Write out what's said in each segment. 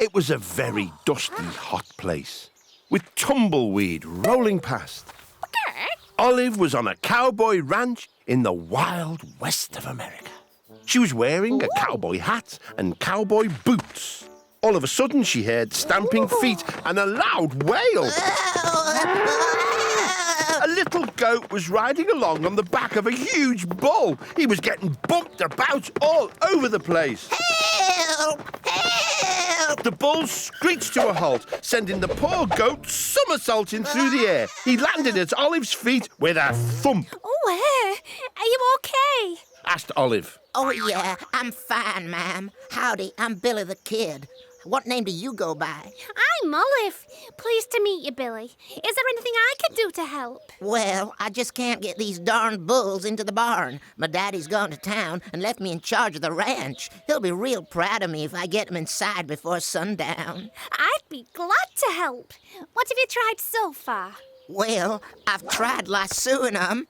It was a very dusty, hot place, with tumbleweed rolling past. Olive was on a cowboy ranch in the wild west of America. She was wearing a cowboy hat and cowboy boots. All of a sudden, she heard stamping feet and a loud wail. A little goat was riding along on the back of a huge bull. He was getting bumped about all over the place. Help! Help! The bull screeched to a halt, sending the poor goat somersaulting through the air. He landed at Olive's feet with a thump. Oh, are you okay? Asked Olive. Oh, yeah, I'm fine, ma'am. Howdy, I'm Billy the Kid. What name do you go by? I'm Olive. Pleased to meet you, Billy. Is there anything I can do to help? Well, I just can't get these darn bulls into the barn. My daddy's gone to town and left me in charge of the ranch. He'll be real proud of me if I get them inside before sundown. I'd be glad to help. What have you tried so far? Well, I've tried lassoing them.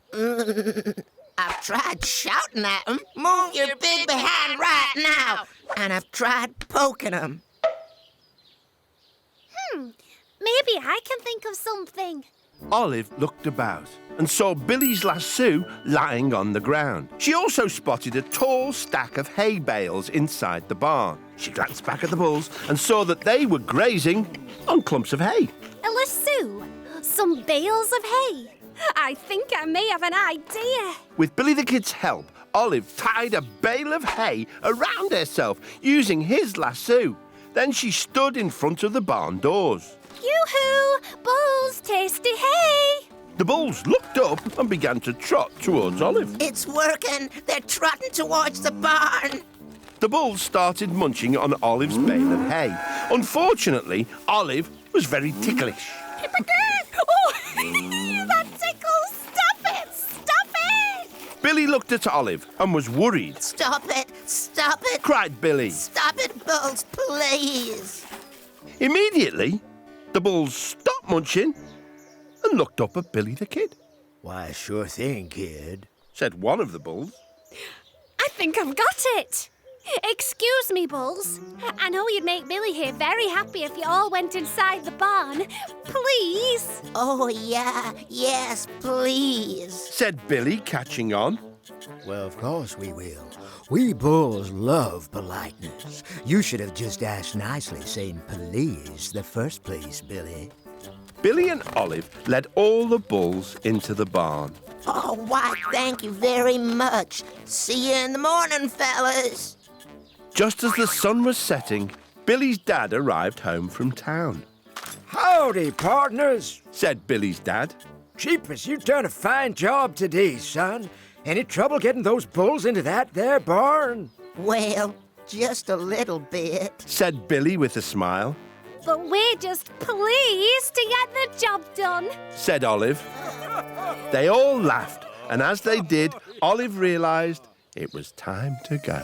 I've tried shouting at them. Move your big behind right now. And I've tried poking them. Maybe I can think of something. Olive looked about and saw Billy's lasso lying on the ground. She also spotted a tall stack of hay bales inside the barn. She glanced back at the bulls and saw that they were grazing on clumps of hay. A lasso? Some bales of hay? I think I may have an idea. With Billy the Kid's help, Olive tied a bale of hay around herself using his lasso. Then she stood in front of the barn doors. Yoo-hoo! Bulls, tasty hay! The bulls looked up and began to trot towards Olive. It's working. They're trotting towards the barn. The bulls started munching on Olive's bale of hay. Unfortunately, Olive was very ticklish. Oh, that tickles! Stop it! Stop it! Billy looked at Olive and was worried. Stop it! Stop it! Cried Billy. Stop it, bulls, please! Immediately, the bulls stopped munching and looked up at Billy the Kid. Why, sure thing, kid, said one of the bulls. I think I've got it. Excuse me, bulls. I know you'd make Billy here very happy if you all went inside the barn. Please? Oh, yeah. Yes, please. Said Billy, catching on. Well, of course we will. We bulls love politeness. You should have just asked nicely, saying please the first place, Billy. Billy and Olive led all the bulls into the barn. Oh, why, thank you very much. See you in the morning, fellas. Just as the sun was setting, Billy's dad arrived home from town. Howdy, partners, said Billy's dad. Jeepers, you've done a fine job today, son. Any trouble getting those bulls into that there barn? Well, just a little bit, said Billy with a smile. But we're just pleased to get the job done, said Olive. They all laughed, and as they did, Olive realized it was time to go.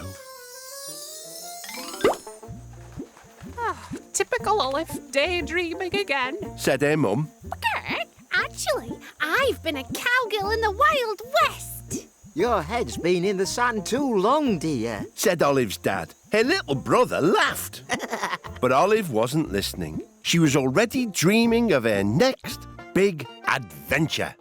Typical Olive, daydreaming again, said her mum. Actually, I've been a cowgirl in the Wild West. Your head's been in the sand too long, dear, said Olive's dad. Her little brother laughed. But Olive wasn't listening. She was already dreaming of her next big adventure.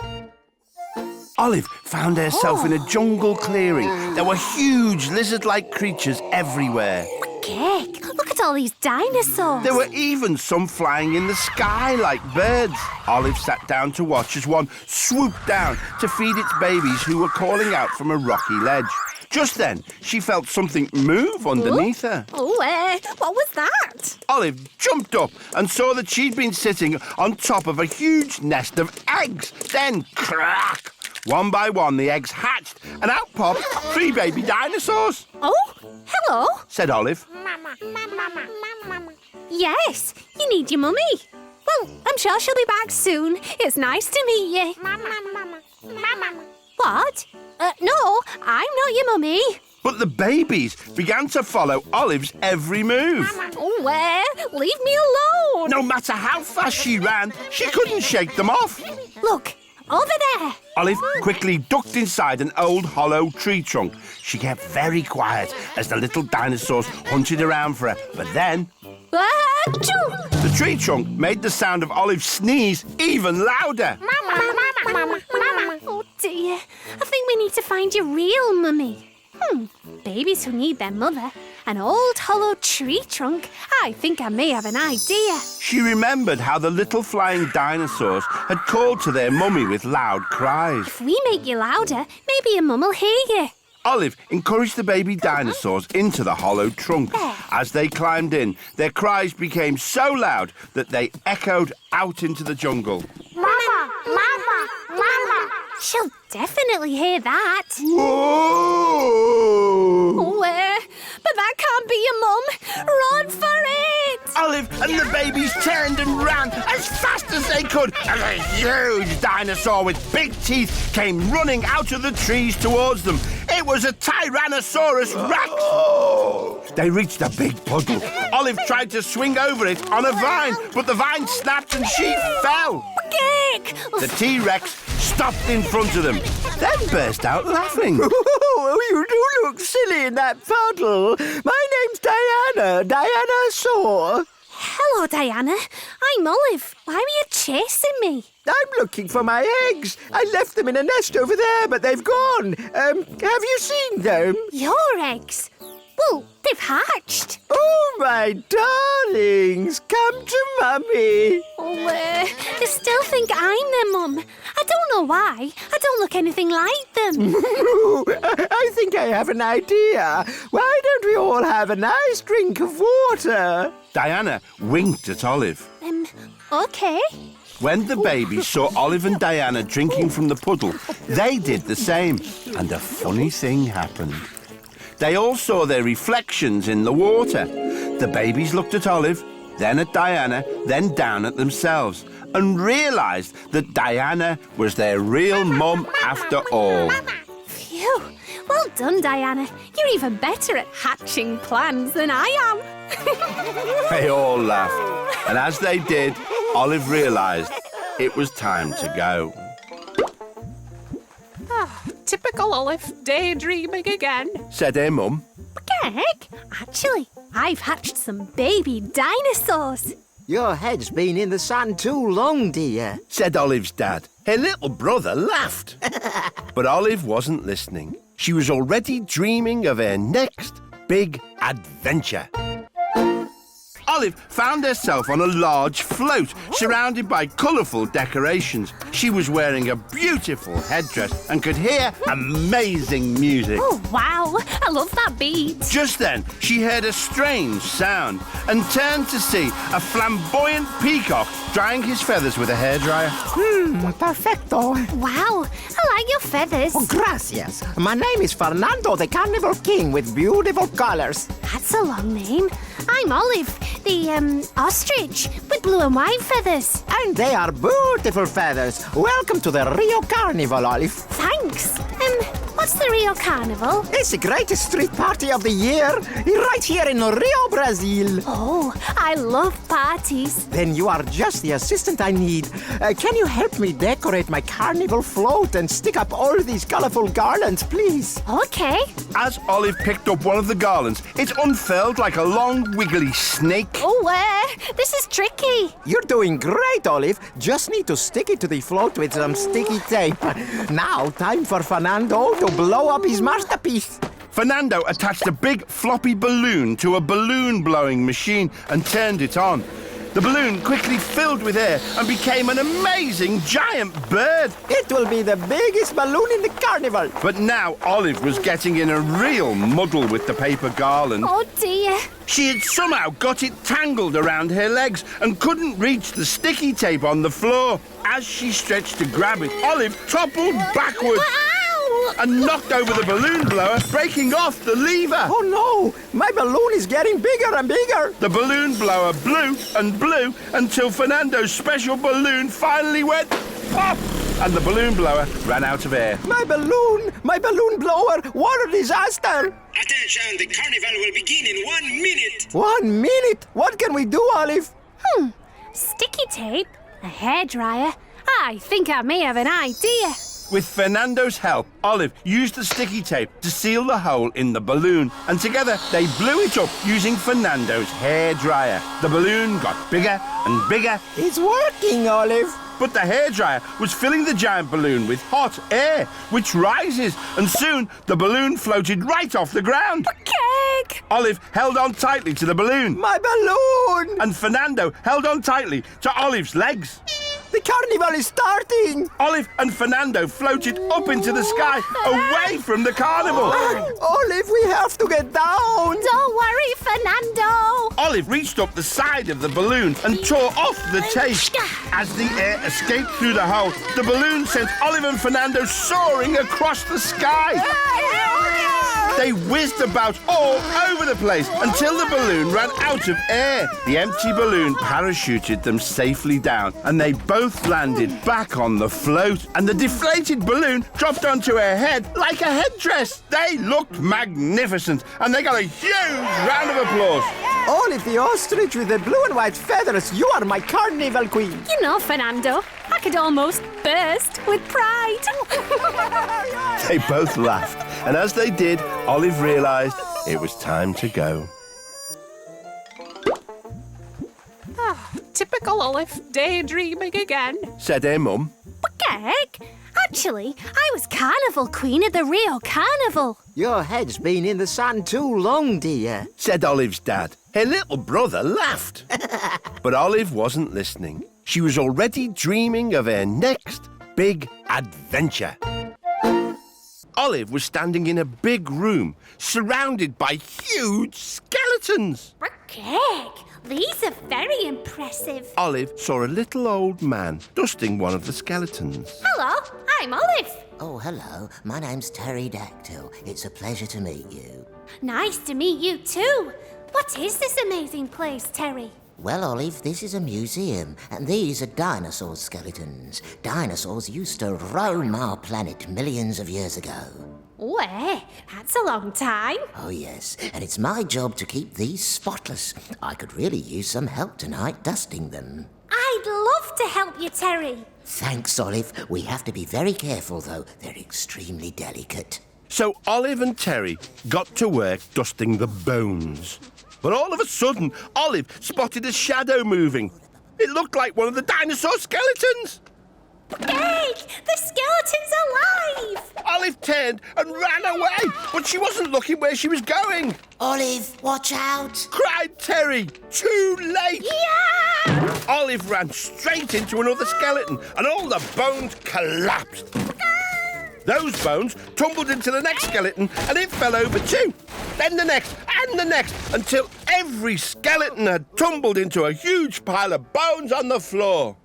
Olive found herself in a jungle clearing. There were huge lizard-like creatures everywhere. Kick, look at all these dinosaurs. There were even some flying in the sky like birds. Olive sat down to watch as one swooped down to feed its babies who were calling out from a rocky ledge. Just then, she felt something move underneath her. Oh, what was that? Olive jumped up and saw that she'd been sitting on top of a huge nest of eggs. Then, crack! One by one, the eggs hatched, and out popped 3 baby dinosaurs. Oh, hello, said Olive. Yes, you need your mummy. Well, I'm sure she'll be back soon. It's nice to meet you. What? No, I'm not your mummy. But the babies began to follow Olive's every move. Oh, leave me alone. No matter how fast she ran, she couldn't shake them off. Look, over there. Olive quickly ducked inside an old hollow tree trunk. She kept very quiet as the little dinosaurs hunted around for her. But then... Achoo! The tree trunk made the sound of Olive's sneeze even louder. Oh dear, I think we need to find your real mummy. Babies who need their mother, an old hollow tree trunk. I think I may have an idea. She remembered how the little flying dinosaurs had called to their mummy with loud cries. If we make you louder, maybe your mum will hear you. Olive encouraged the baby dinosaurs into the hollow trunk. As they climbed in, their cries became so loud that they echoed out into the jungle. Mama! Mama! Mama! She'll definitely hear that. Whoa! Oh, but that can't be your mum. Run for it! Olive and the babies turned and ran as fast as they could as a huge dinosaur with big teeth came running out of the trees towards them. It was a Tyrannosaurus Rex. Oh. They reached a big puddle. Olive tried to swing over it on a vine, but the vine snapped and she fell. Kick! The T-Rex stopped in front of them, then burst out laughing. Oh, you do look silly in that puddle. My name's Diana, Dinosaur. Hello, Diana. I'm Olive. Why were you chasing me? I'm looking for my eggs. I left them in a nest over there, but they've gone. Have you seen them? Your eggs? Well, they've hatched. Oh, my darlings, come to Mummy. Oh, they still think I'm their mum. I don't know why. I don't look anything like them. I think I have an idea. Why don't we all have a nice drink of water? Diana winked at Olive. Okay. When the babies saw Olive and Diana drinking from the puddle, they did the same, and a funny thing happened. They all saw their reflections in the water. The babies looked at Olive, then at Diana, then down at themselves, and realised that Diana was their real mum after all. Phew. Well done, Diana. You're even better at hatching plans than I am. They all laughed, and as they did, Olive realised it was time to go. Typical Olive, daydreaming again. Said her mum. Heck, actually, I've hatched some baby dinosaurs. Your head's been in the sand too long, dear. Said Olive's dad. Her little brother laughed. But Olive wasn't listening. She was already dreaming of her next big adventure. Olive found herself on a large float surrounded by colourful decorations. She was wearing a beautiful headdress and could hear amazing music. Oh, wow. I love that beat. Just then, she heard a strange sound and turned to see a flamboyant peacock drying his feathers with a hairdryer. Perfecto. Wow, I like your feathers. Oh, gracias. My name is Fernando, the Carnival King with beautiful colors. That's a long name. I'm Olive, the ostrich with blue and white feathers. And they are beautiful feathers. Welcome to the Rio Carnival, Olive. Thanks. What's the Rio Carnival? It's the greatest street party of the year, right here in Rio, Brazil. Oh, I love parties. Then you are just the assistant I need. Can you help me decorate my carnival float and stick up all these colorful garlands, please? Okay. As Olive picked up one of the garlands, it unfurled like a long, wiggly snake. Oh, this is tricky. You're doing great, Olive. Just need to stick it to the float with some sticky tape. Now, time for Fernando to blow up his masterpiece. Fernando attached a big floppy balloon to a balloon-blowing machine and turned it on. The balloon quickly filled with air and became an amazing giant bird. It will be the biggest balloon in the carnival. But now Olive was getting in a real muddle with the paper garland. Oh, dear. She had somehow got it tangled around her legs and couldn't reach the sticky tape on the floor. As she stretched to grab it, Olive toppled backwards and knocked over the balloon blower, breaking off the lever. Oh, no! My balloon is getting bigger and bigger. The balloon blower blew and blew until Fernando's special balloon finally went pop, and the balloon blower ran out of air. My balloon blower, what a disaster! Attention, the carnival will begin in 1 minute. 1 minute? What can we do, Olive? Sticky tape, a hairdryer. I think I may have an idea. With Fernando's help, Olive used the sticky tape to seal the hole in the balloon, and together they blew it up using Fernando's hairdryer. The balloon got bigger and bigger. It's working, Olive. But the hairdryer was filling the giant balloon with hot air, which rises, and soon the balloon floated right off the ground. Cake! Olive held on tightly to the balloon, My balloon! and Fernando held on tightly to Olive's legs. The carnival is starting! Olive and Fernando floated up into the sky, away from the carnival. Olive, we have to get down! Don't worry, Fernando. Olive reached up the side of the balloon and tore off the tape. As the air escaped through the hole, the balloon sent Olive and Fernando soaring across the sky. They whizzed about all over the place until the balloon ran out of air. The empty balloon parachuted them safely down, and they both landed back on the float, and the deflated balloon dropped onto her head like a headdress. They looked magnificent, and they got a huge round of applause. Olive the Ostrich with the blue and white feathers, you are my carnival queen. You know, Fernando, I could almost burst with pride. They both laughed, and as they did, Olive realised it was time to go. Typical Olive, daydreaming again. Said her mum. Cake? Actually, I was carnival queen at the Rio Carnival. Your head's been in the sun too long, dear. Said Olive's dad. Her little brother laughed. But Olive wasn't listening. She was already dreaming of her next big adventure. Olive was standing in a big room, surrounded by huge skeletons. Cake, these are very impressive. Olive saw a little old man dusting one of the skeletons. Hello, I'm Olive. Oh, hello. My name's Pterodactyl. It's a pleasure to meet you. Nice to meet you too. What is this amazing place, Terry? Well, Olive, this is a museum, and these are dinosaur skeletons. Dinosaurs used to roam our planet millions of years ago. Where? That's a long time. Oh, yes, and it's my job to keep these spotless. I could really use some help tonight dusting them. I'd love to help you, Terry. Thanks, Olive. We have to be very careful, though. They're extremely delicate. So Olive and Terry got to work dusting the bones. But all of a sudden, Olive spotted a shadow moving. It looked like one of the dinosaur skeletons. Cake! The skeleton's alive! Olive turned and ran away, but she wasn't looking where she was going. Olive, watch out! Cried Terry. Too late. Yeah! Olive ran straight into another skeleton, and all the bones collapsed. Those bones tumbled into the next skeleton, and it fell over too. Then the next, and the next, until every skeleton had tumbled into a huge pile of bones on the floor.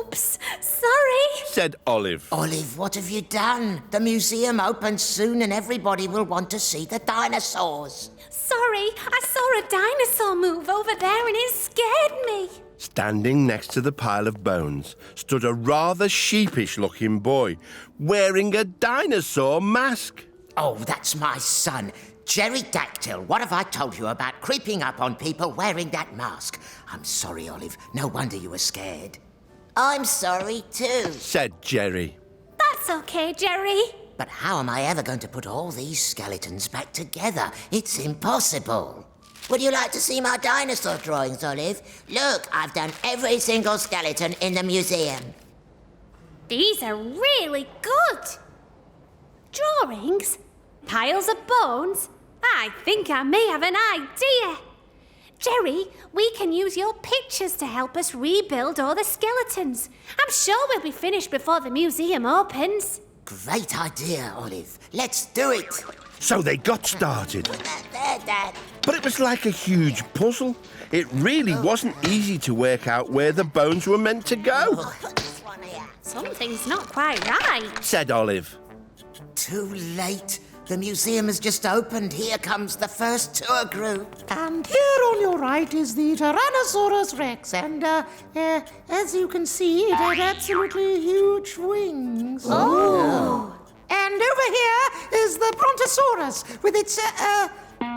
Oops, sorry. Said Olive. Olive, what have you done? The museum opens soon and everybody will want to see the dinosaurs. Sorry, I saw a dinosaur move over there and it scared me. Standing next to the pile of bones stood a rather sheepish-looking boy wearing a dinosaur mask. Oh, that's my son. Jerry Dactyl, what have I told you about creeping up on people wearing that mask? I'm sorry, Olive. No wonder you were scared. I'm sorry, too. Said Jerry. That's okay, Jerry. But how am I ever going to put all these skeletons back together? It's impossible. Would you like to see my dinosaur drawings, Olive? Look, I've done every single skeleton in the museum. These are really good. Drawings? Piles of bones? I think I may have an idea. Jerry, we can use your pictures to help us rebuild all the skeletons. I'm sure we'll be finished before the museum opens. Great idea, Olive. Let's do it. So they got started. There, Dad. But it was like a huge puzzle. It really wasn't easy to work out where the bones were meant to go. Something's not quite right. Said Olive. Too late. The museum has just opened. Here comes the first tour group. And here on your right is the Tyrannosaurus Rex, and as you can see, it had absolutely huge wings. Oh! And over here is the Brontosaurus with its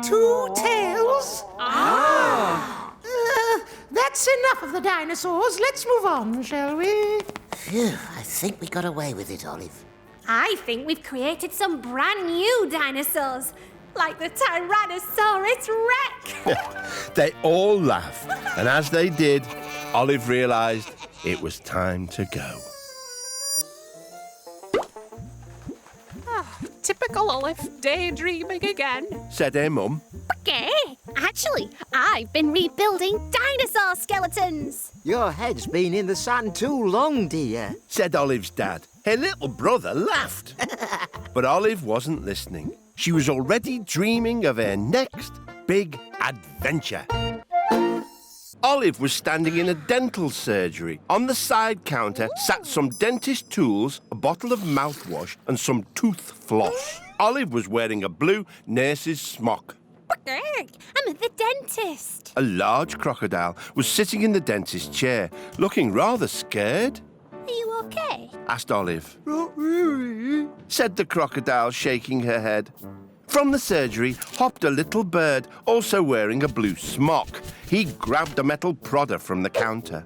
two tails. Ah! That's enough of the dinosaurs. Let's move on, shall we? Phew, I think we got away with it, Olive. I think we've created some brand new dinosaurs, like the Tyrannosaurus Rex. They all laughed, and as they did, Olive realised it was time to go. Typical Olive, daydreaming again. Said her mum. Okay, actually, I've been rebuilding dinosaur skeletons. Your head's been in the sand too long, dear. Said Olive's dad. Her little brother laughed. But Olive wasn't listening. She was already dreaming of her next big adventure. Olive was standing in a dental surgery. On the side counter sat some dentist tools, a bottle of mouthwash, and some tooth floss. Olive was wearing a blue nurse's smock. I'm at the dentist. A large crocodile was sitting in the dentist's chair, looking rather scared. Are you okay? Asked Olive. Not really. Said the crocodile, shaking her head. From the surgery hopped a little bird, also wearing a blue smock. He grabbed a metal prodder from the counter.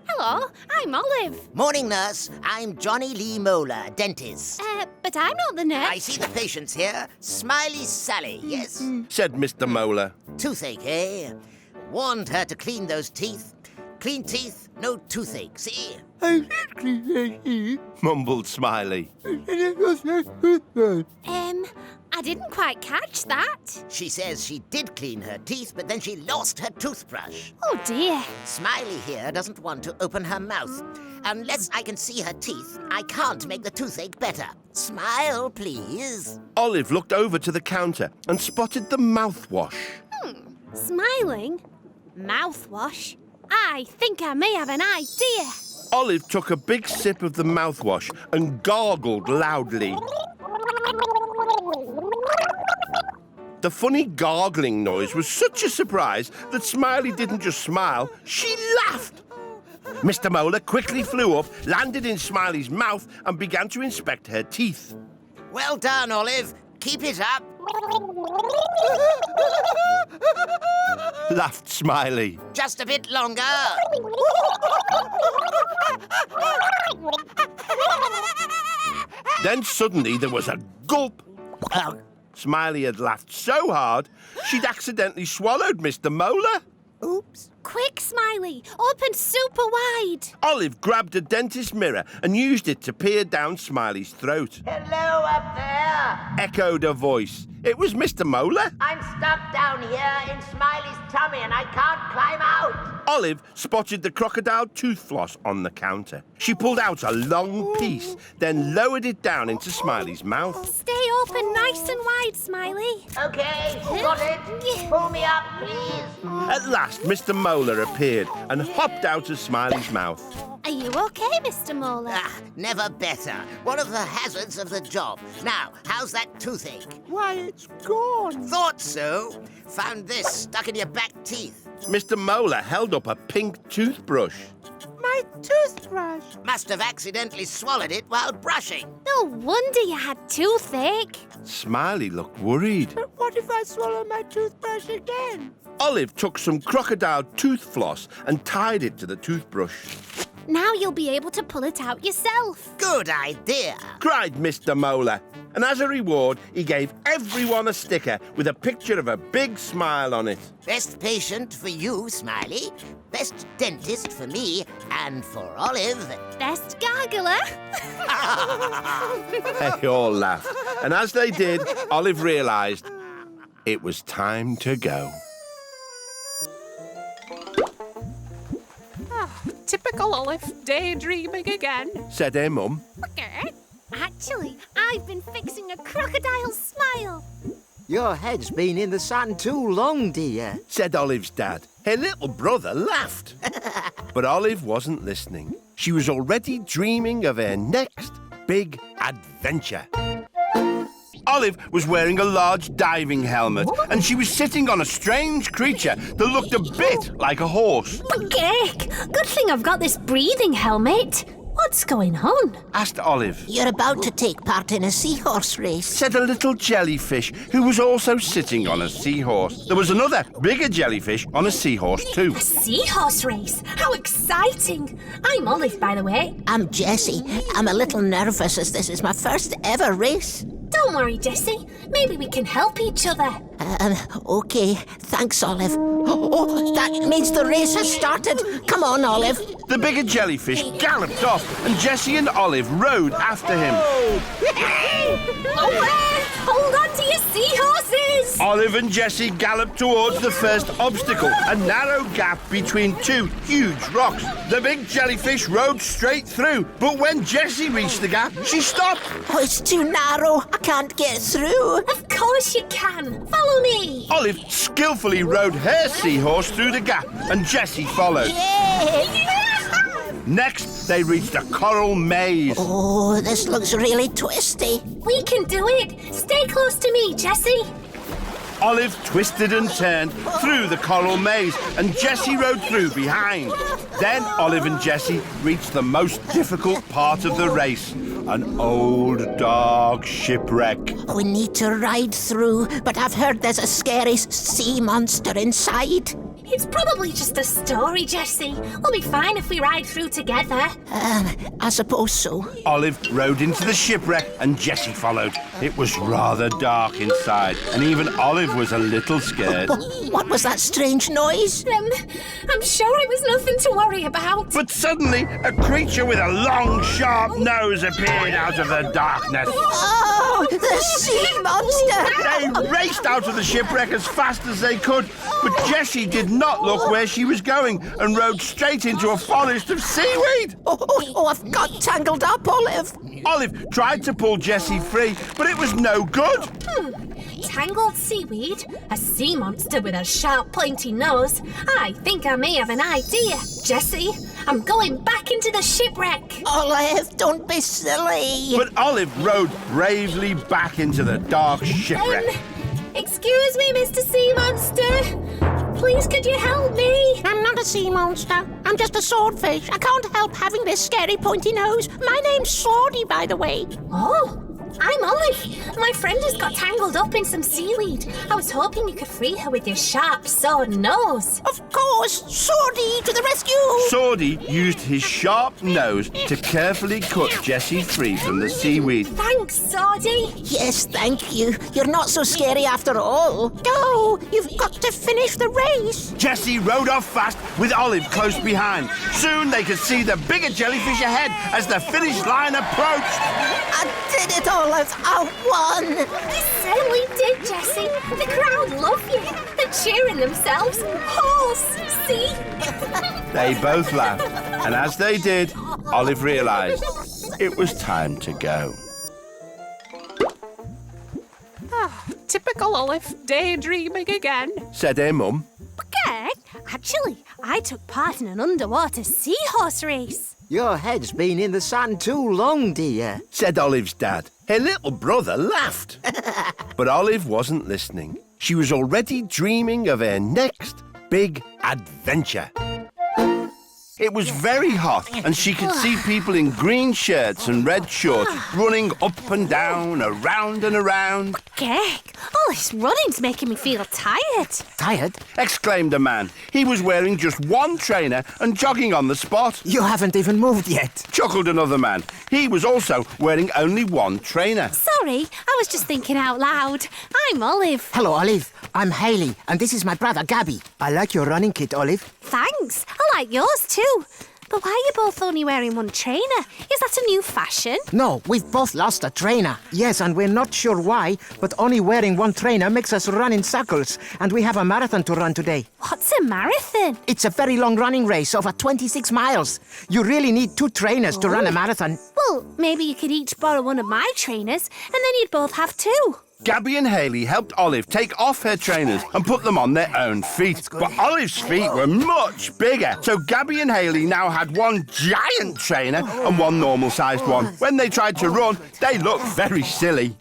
Hello, I'm Olive. Morning, nurse. I'm Johnny Lee Moeller, dentist. But I'm not the nurse. I see the patients here. Smiley Sally, yes? Said Mr. Moeller. Toothache, eh? Warned her to clean those teeth. Clean teeth, no toothache, see? Mumbled Smiley. I didn't quite catch that. She says she did clean her teeth, but then she lost her toothbrush. Oh dear. Smiley here doesn't want to open her mouth. Unless I can see her teeth, I can't make the toothache better. Smile, please. Olive looked over to the counter and spotted the mouthwash. Smiling? Mouthwash? I think I may have an idea. Olive took a big sip of the mouthwash and gargled loudly. The funny gargling noise was such a surprise that Smiley didn't just smile, she laughed. Mr. Moeller quickly flew up, landed in Smiley's mouth and began to inspect her teeth. Well done, Olive. Keep it up. Laughed Smiley. Just a bit longer. Then suddenly there was a gulp. Smiley had laughed so hard, she'd accidentally swallowed Mr. Moeller. Oops. Quick, Smiley. Open super wide. Olive grabbed a dentist mirror and used it to peer down Smiley's throat. Hello up there. Echoed a voice. It was Mr. Moeller. I'm stuck down here in Smiley's tummy and I can't climb out. Olive spotted the crocodile tooth floss on the counter. She pulled out a long piece, then lowered it down into Smiley's mouth. Stay open nice and wide, Smiley. Okay, got it. Pull me up, please. At last, Mr. Moeller appeared and hopped out of Smiley's mouth. Are you okay, Mr. Moeller? Never better. One of the hazards of the job. Now, how's that toothache? Why, it's gone. Thought so. Found this stuck in your back teeth. Mr. Moeller held up a pink toothbrush. My toothbrush. Must have accidentally swallowed it while brushing. No wonder you had toothache. Smiley looked worried. But what if I swallow my toothbrush again? Olive took some crocodile tooth floss and tied it to the toothbrush. Now you'll be able to pull it out yourself. Good idea. Cried Mr. Moeller. And as a reward, he gave everyone a sticker with a picture of a big smile on it. Best patient for you, Smiley. Best dentist for me. And for Olive. Best gargler. They all laughed. And as they did, Olive realised it was time to go. Typical Olive, daydreaming again. Said her mum. Actually, I've been fixing a crocodile's smile. Your head's been in the sand too long, dear. Said Olive's dad. Her little brother laughed. But Olive wasn't listening. She was already dreaming of her next big adventure. Olive was wearing a large diving helmet, and she was sitting on a strange creature that looked a bit like a horse. Okay, good thing I've got this breathing helmet. What's going on? Asked Olive. You're about to take part in a seahorse race. Said a little jellyfish who was also sitting on a seahorse. There was another bigger jellyfish on a seahorse too. A seahorse race? How exciting! I'm Olive, by the way. I'm Jessie. I'm a little nervous as this is my first ever race. Don't worry, Jessie. Maybe we can help each other. Okay. Thanks, Olive. Oh, that means the race has started. Come on, Olive. The bigger jellyfish galloped off and Jessie and Olive rode after him. Hold on to your seahorses! Olive and Jessie galloped towards the first obstacle, a narrow gap between two huge rocks. The big jellyfish rode straight through, but when Jessie reached the gap, she stopped. Oh, it's too narrow. I can't get through. Of course you can. Follow me. Olive skillfully rode her seahorse through the gap, and Jessie followed. Yay! Next, they reached a coral maze. Oh, this looks really twisty. We can do it. Stay close to me, Jessie. Olive twisted and turned through the coral maze, and Jessie rode through behind. Then Olive and Jessie reached the most difficult part of the race, an old, dark shipwreck. We need to ride through, but I've heard there's a scary sea monster inside. It's probably just a story, Jessie. We'll be fine if we ride through together. I suppose so. Olive rode into the shipwreck, and Jessie followed. It was rather dark inside, and even Olive was a little scared. What was that strange noise? I'm sure it was nothing to worry about. But suddenly, a creature with a long, sharp nose appeared out of the darkness. Oh, the sea monster! They raced out of the shipwreck as fast as they could, but Jessie did not look where she was going and rode straight into a forest of seaweed. Oh, I've got tangled up, Olive. Olive tried to pull Jessie free, but it was no good. Tangled seaweed? A sea monster with a sharp, pointy nose? I think I may have an idea. Jessie, I'm going back into the shipwreck. Olive, don't be silly. But Olive rode bravely back into the dark shipwreck. Excuse me, Mr. Sea Monster. Please, could you help me? I'm not a sea monster. I'm just a swordfish. I can't help having this scary pointy nose. My name's Swordy, by the way. Oh, I'm Olive. My friend has got tangled up in some seaweed. I was hoping you could free her with your sharp sword nose. Of course, Swordy to the rescue. Swordy used his sharp nose to carefully cut Jessie free from the seaweed. Thanks, Swordy. Yes, thank you. You're not so scary after all. Go, you've got to finish the race. Jessie rode off fast with Olive close behind. Soon they could see the bigger jellyfish ahead as the finish line approached. I did it, Olive. I won. You certainly did, Jessie. The crowd love you. They're cheering themselves. Horse, see? They both laughed, and as they did, Olive realised it was time to go. Typical Olive, daydreaming again. Said her mum. Okay. Actually, I took part in an underwater seahorse race. Your head's been in the sand too long, dear. Said Olive's dad. Her little brother laughed. But Olive wasn't listening. She was already dreaming of her next big adventure. It was very hot, and she could see people in green shirts and red shorts running up and down, around and around. Gag, all this running's making me feel tired. Tired? Exclaimed a man. He was wearing just one trainer and jogging on the spot. You haven't even moved yet. Chuckled another man. He was also wearing only one trainer. Sorry, I was just thinking out loud. I'm Olive. Hello, Olive. I'm Hayley, and this is my brother, Gabby. I like your running kit, Olive. Thanks. I like yours too. But why are you both only wearing one trainer? Is that a new fashion? No, we've both lost a trainer. Yes, and we're not sure why, but only wearing one trainer makes us run in circles, and we have a marathon to run today. What's a marathon? It's a very long running race, over 26 miles. You really need two trainers to run a marathon. Well, maybe you could each borrow one of my trainers, and then you'd both have two. Gabby and Hayley helped Olive take off her trainers and put them on their own feet. But Olive's feet were much bigger, so Gabby and Hayley now had one giant trainer and one normal-sized one. When they tried to run, they looked very silly.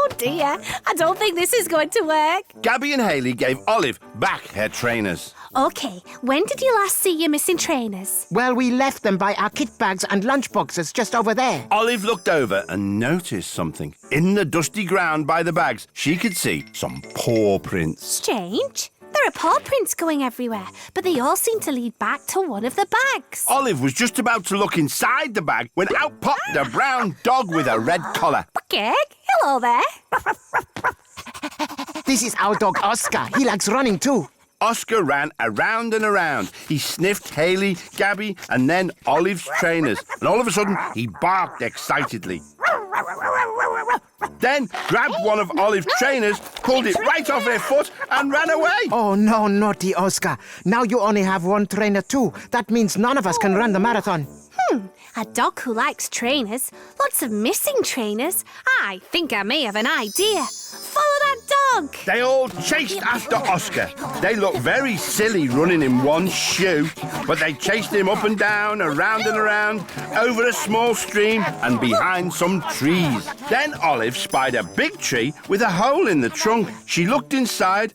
Oh dear, I don't think this is going to work. Gabby and Hayley gave Olive back her trainers. Okay, when did you last see your missing trainers? Well, we left them by our kit bags and lunch boxes just over there. Olive looked over and noticed something. In the dusty ground by the bags, she could see some paw prints. Strange. There are paw prints going everywhere, but they all seem to lead back to one of the bags. Olive was just about to look inside the bag when out popped a brown dog with a red collar. Okay, hello there. This is our dog Oscar. He likes running too. Oscar ran around and around. He sniffed Hayley, Gabby, and then Olive's trainers. And all of a sudden, he barked excitedly. Then grabbed one of Olive's trainers, pulled it right off her foot, and ran away. Oh, no, naughty Oscar. Now you only have one trainer too. That means none of us can run the marathon. A dog who likes trainers. Lots of missing trainers. I think I may have an idea. Follow that dog. They all chased after Oscar. They looked very silly running in one shoe, but they chased him up and down, around and around, over a small stream and behind some trees. Then Olive spied a big tree with a hole in the trunk. She looked inside,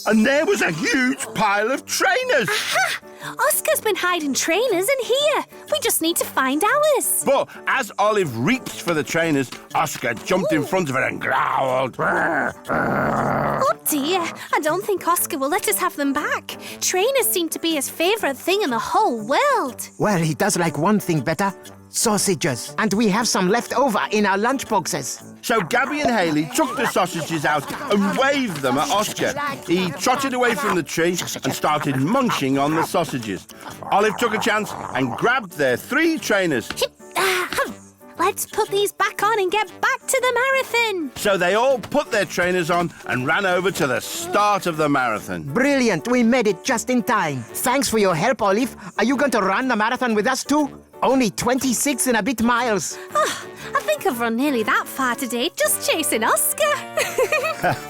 and there was a huge pile of trainers. Aha! Oscar's been hiding trainers in here. We just need to find ours. But as Olive reached for the trainers, Oscar jumped in front of her and growled. Oh dear, I don't think Oscar will let us have them back. Trainers seem to be his favourite thing in the whole world. Well, he does like one thing better. Sausages. And we have some left over in our lunch boxes. So Gabby and Hayley took the sausages out and waved them at Oscar. He trotted away from the tree and started munching on the sausages. Olive took a chance and grabbed their 3 trainers. Let's put these back on and get back to the marathon. So they all put their trainers on and ran over to the start of the marathon. Brilliant. We made it just in time. Thanks for your help, Olive. Are you going to run the marathon with us too? Only 26 and a bit miles. Oh, I think I've run nearly that far today just chasing Oscar.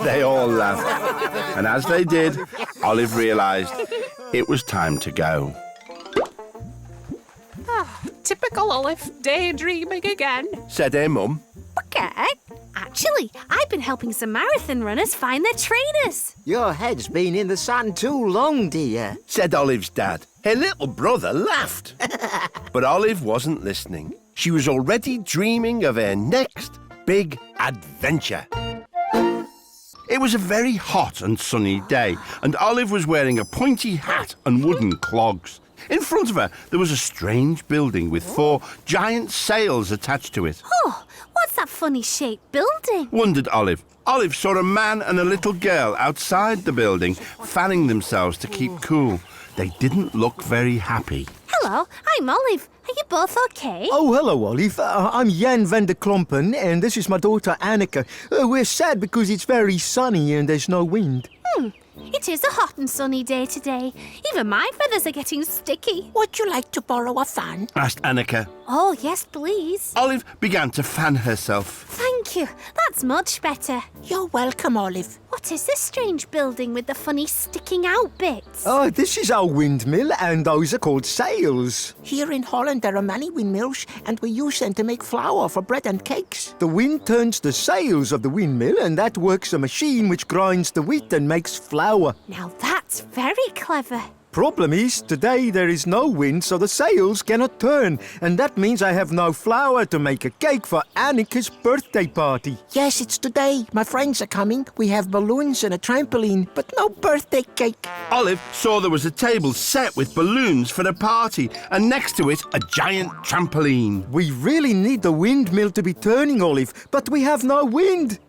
They all laughed. And as they did, Olive realised it was time to go. Typical Olive, daydreaming again. Said her mum. Okay. Actually, I've been helping some marathon runners find their trainers. Your head's been in the sun too long, dear. Said Olive's dad. Her little brother laughed. But Olive wasn't listening. She was already dreaming of her next big adventure. It was a very hot and sunny day, and Olive was wearing a pointy hat and wooden clogs. In front of her, there was a strange building with 4 giant sails attached to it. Oh, what's that funny shaped building? Wondered Olive. Olive saw a man and a little girl outside the building, fanning themselves to keep cool. They didn't look very happy. Hello, I'm Olive. Are you both okay? Oh, hello, Olive. I'm Jan van der Klompen, and this is my daughter Anneke. We're sad because it's very sunny and there's no wind. It is a hot and sunny day today. Even my feathers are getting sticky. Would you like to borrow a fan? Asked Anneke. Oh, yes, please. Olive began to fan herself. Thank you. That's much better. You're welcome, Olive. What is this strange building with the funny sticking out bits? Oh, this is our windmill, and those are called sails. Here in Holland there are many windmills, and we use them to make flour for bread and cakes. The wind turns the sails of the windmill, and that works a machine which grinds the wheat and makes flour. Now that's very clever. Problem is, today there is no wind, so the sails cannot turn, and that means I have no flour to make a cake for Anneke's birthday party. Yes, it's today. My friends are coming. We have balloons and a trampoline, but no birthday cake. Olive saw there was a table set with balloons for the party, and next to it, a giant trampoline. We really need the windmill to be turning, Olive, but we have no wind.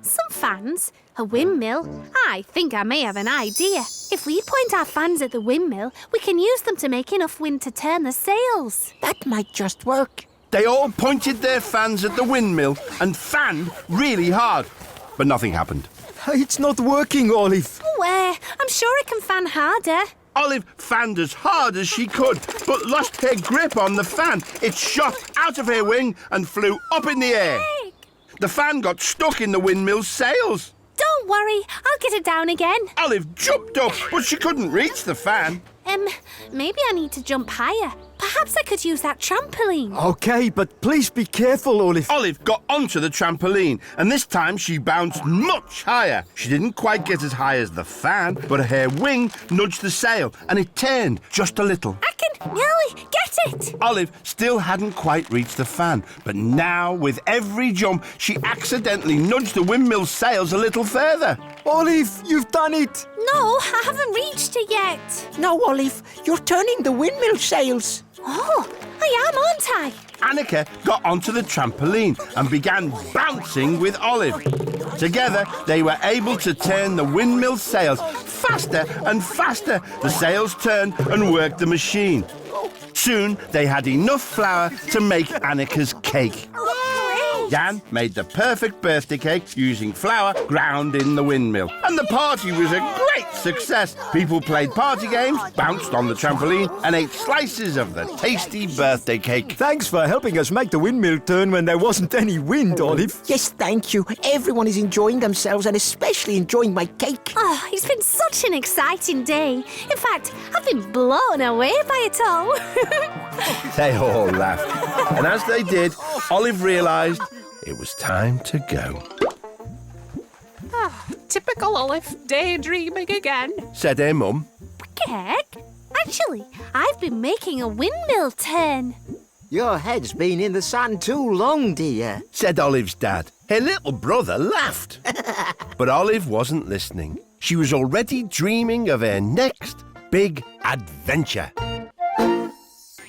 Some fans, a windmill. I think I may have an idea. If we point our fans at the windmill, we can use them to make enough wind to turn the sails. That might just work. They all pointed their fans at the windmill and fanned really hard, but nothing happened. It's not working, Olive. Oh, I'm sure I can fan harder. Olive fanned as hard as she could, but lost her grip on the fan. It shot out of her wing and flew up in the air. The fan got stuck in the windmill's sails. Don't worry, I'll get it down again. Olive jumped up, but she couldn't reach the fan. Maybe I need to jump higher. Perhaps I could use that trampoline. Okay, but please be careful, Olive. Olive got onto the trampoline, and this time she bounced much higher. She didn't quite get as high as the fan, but her wing nudged the sail, and it turned just a little. I can nearly get it. Olive still hadn't quite reached the fan, but now, with every jump, she accidentally nudged the windmill's sails a little further. Olive, you've done it. No, I haven't reached it yet. No, Olive, you're turning the windmill sails. Oh, I am, aren't I? Annika got onto the trampoline and began bouncing with Olive. Together, they were able to turn the windmill sails faster and faster. The sails turned and worked the machine. Soon, they had enough flour to make Annika's cake. Jan made the perfect birthday cake using flour ground in the windmill. And the party was a great success. People played party games, bounced on the trampoline, and ate slices of the tasty birthday cake. Thanks for helping us make the windmill turn when there wasn't any wind, Olive. Yes, thank you. Everyone is enjoying themselves and especially enjoying my cake. Oh, it's been such an exciting day. In fact, I've been blown away by it all. They all laughed. And as they did, Olive realised it was time to go. Typical Olive, daydreaming again. Said her mum. Cake? Actually, I've been making a windmill turn. Your head's been in the sun too long, dear. Said Olive's dad. Her little brother laughed. But Olive wasn't listening. She was already dreaming of her next big adventure.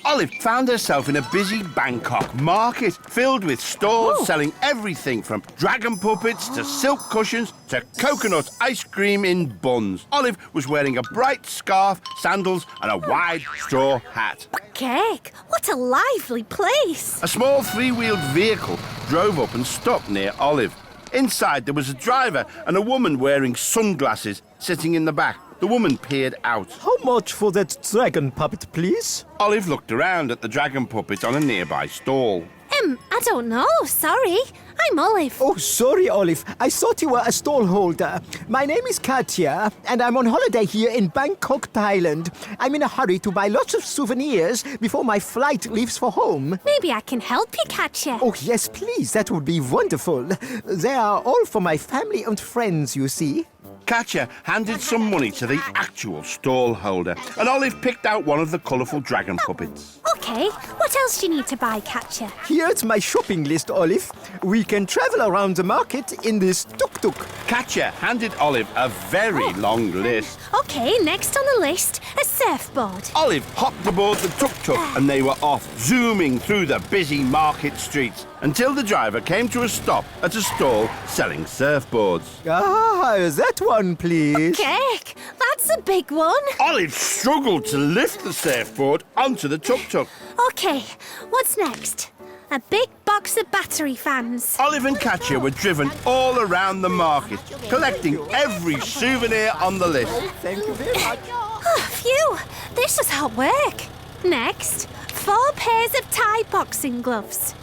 Olive found herself in a busy Bangkok market filled with stalls selling everything from dragon puppets to silk cushions to coconut ice cream in buns. Olive was wearing a bright scarf, sandals and a wide straw hat. Cake? What a lively place. A small three-wheeled vehicle drove up and stopped near Olive. Inside there was a driver and a woman wearing sunglasses sitting in the back. The woman peered out. How much for that dragon puppet, please? Olive looked around at the dragon puppet on a nearby stall. I don't know, sorry. I'm Olive. Oh, sorry, Olive. I thought you were a stall holder. My name is Katya, and I'm on holiday here in Bangkok, Thailand. I'm in a hurry to buy lots of souvenirs before my flight leaves for home. Maybe I can help you, Katya. Oh, yes, please. That would be wonderful. They are all for my family and friends, you see. Katya handed some money to the actual stall holder, and Olive picked out one of the colourful dragon puppets. Okay, what else do you need to buy, Katya? Here's my shopping list, Olive. We can travel around the market in this tuk-tuk. Katya handed Olive a very long list. Okay, next on the list, a surfboard. Olive hopped aboard the tuk-tuk and they were off, zooming through the busy market streets until the driver came to a stop at a stall selling surfboards. Ah, that one, please. Cake, that's a big one. Olive struggled to lift the surfboard onto the tuk-tuk. Okay, what's next? A big box of battery fans. Olive and Katya were driven all around the market, collecting every souvenir on the list. Thank you very much. Oh, phew, this was hard work. Next, 4 pairs of Thai boxing gloves.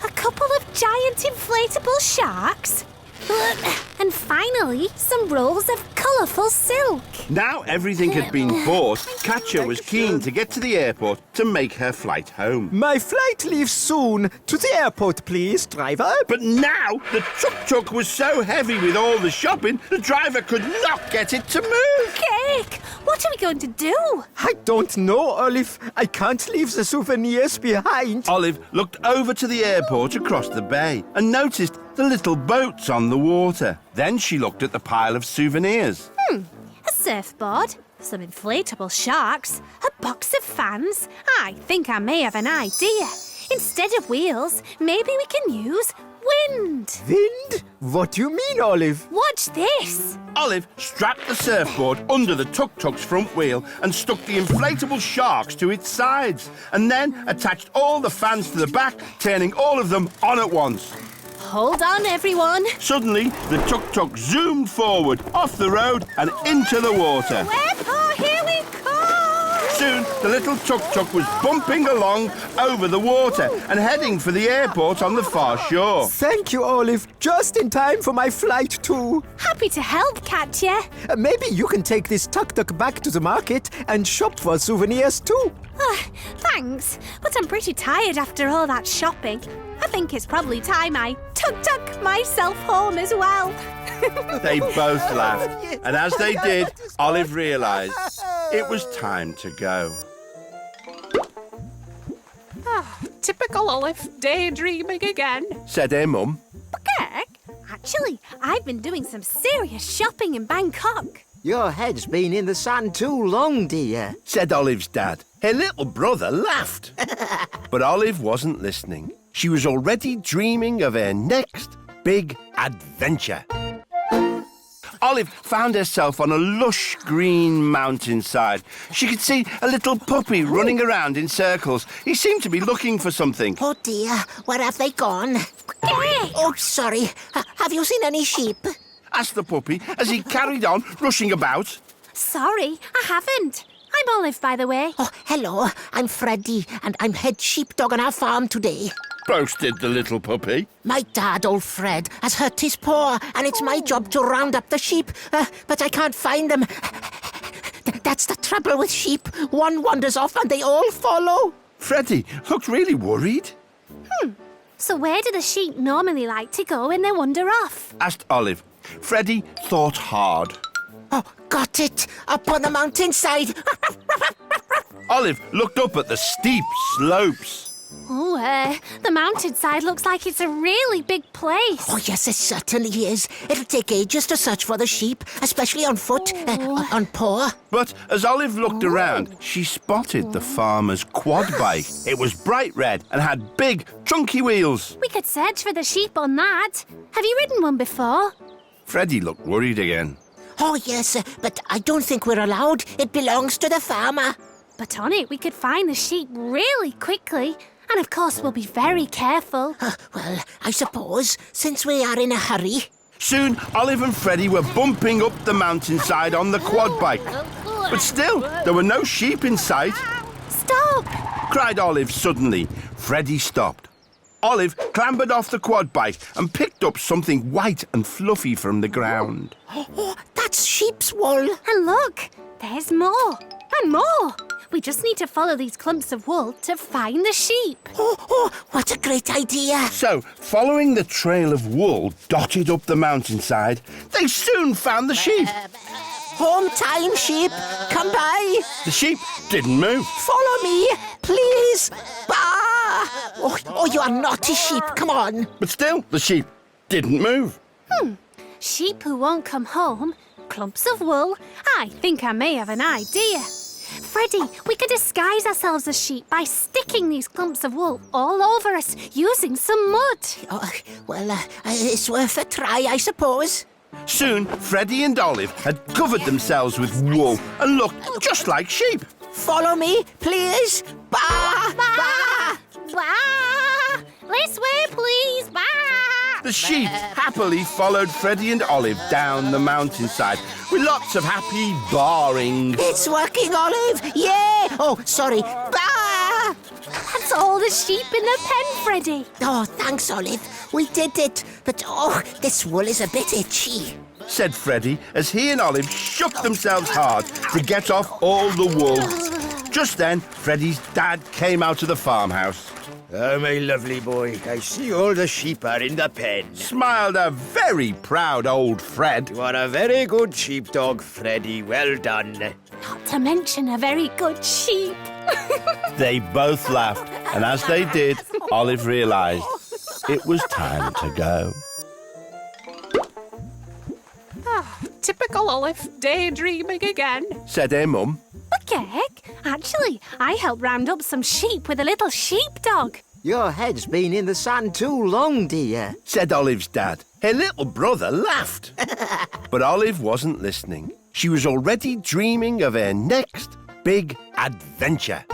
A couple of giant inflatable sharks. And finally, some rolls of colourful silk. Now everything had been bought, Katya was keen to get to the airport to make her flight home. My flight leaves soon. To the airport, please, driver. But now the tuk-tuk was so heavy with all the shopping, the driver could not get it to move. Cake, what are we going to do? I don't know, Olive. I can't leave the souvenirs behind. Olive looked over to the airport across the bay and noticed the little boats on the water. Then she looked at the pile of souvenirs. A surfboard, some inflatable sharks, a box of fans. I think I may have an idea. Instead of wheels, maybe we can use wind. Wind? What do you mean, Olive? Watch this. Olive strapped the surfboard under the tuk-tuk's front wheel and stuck the inflatable sharks to its sides, and then attached all the fans to the back, turning all of them on at once. Hold on, everyone. Suddenly, the tuk-tuk zoomed forward, off the road and into the water. Here we come. Soon, the little tuk-tuk was bumping along over the water and heading for the airport on the far shore. Thank you, Olive. Just in time for my flight too. Happy to help, Katya. Maybe you can take this tuk-tuk back to the market and shop for souvenirs too. Thanks, but I'm pretty tired after all that shopping. I think it's probably time I tuk-tuk myself home as well. They both laughed, and as they did, Olive realised it was time to go. Typical Olive, daydreaming again. Said her mum. Kirk, actually, I've been doing some serious shopping in Bangkok. Your head's been in the sand too long, dear. Said Olive's dad. Her little brother laughed. But Olive wasn't listening. She was already dreaming of her next big adventure. Olive found herself on a lush green mountainside. She could see a little puppy running around in circles. He seemed to be looking for something. Oh dear, where have they gone? Oh, sorry. Have you seen any sheep? Asked the puppy as he carried on rushing about. Sorry, I haven't. I'm Olive, by the way. Oh, hello. I'm Freddy, and I'm head sheepdog on our farm today. Boasted the little puppy. My dad, old Fred, has hurt his paw, and it's my job to round up the sheep, but I can't find them. That's the trouble with sheep. One wanders off and they all follow. Freddy looked really worried. So where do the sheep normally like to go when they wander off? Asked Olive. Freddy thought hard. Oh, got it. Up on the mountainside. Olive looked up at the steep slopes. Oh, the mountainside looks like it's a really big place. Oh, yes, it certainly is. It'll take ages to search for the sheep, especially on foot, on paw. But as Olive looked around, she spotted the farmer's quad bike. It was bright red and had big, chunky wheels. We could search for the sheep on that. Have you ridden one before? Freddy looked worried again. Oh, yes, but I don't think we're allowed. It belongs to the farmer. But on it, we could find the sheep really quickly. And of course, we'll be very careful. Well, I suppose, since we are in a hurry. Soon, Olive and Freddy were bumping up the mountainside on the quad bike. But still, there were no sheep in sight. Stop! Cried Olive suddenly. Freddy stopped. Olive clambered off the quad bike and picked up something white and fluffy from the ground. Oh, that's sheep's wool. And look, there's more. And more. We just need to follow these clumps of wool to find the sheep. Oh, what a great idea. So, following the trail of wool dotted up the mountainside, they soon found the sheep. Home time, sheep. Come by. The sheep didn't move. Follow me, please. Bah! Oh, you are naughty sheep. Come on. But still, the sheep didn't move. Sheep who won't come home, clumps of wool. I think I may have an idea. Freddy, we could disguise ourselves as sheep by sticking these clumps of wool all over us using some mud. Oh, well, it's worth a try, I suppose. Soon, Freddy and Olive had covered themselves with wool and looked just like sheep. Follow me, please. Bah! Bah! Bah! This way, please. Bah! The sheep happily followed Freddy and Olive down the mountainside with lots of happy barring. It's working, Olive. Yeah. Oh, sorry. Bah! That's all the sheep in the pen, Freddy. Oh, thanks, Olive. We did it. But, this wool is a bit itchy. Said Freddy as he and Olive shook themselves hard to get off all the wool. Just then, Freddy's dad came out of the farmhouse. Oh, my lovely boy, I see all the sheep are in the pen. Smiled a very proud old Fred. You are a very good sheepdog, Freddy. Well done. Not to mention a very good sheep. They both laughed, and as they did, Olive realised it was time to go. Typical Olive, daydreaming again. Said her mum. Okay, actually, I helped round up some sheep with a little sheepdog. Your head's been in the sand too long, dear. Said Olive's dad. Her little brother laughed. But Olive wasn't listening. She was already dreaming of her next big adventure.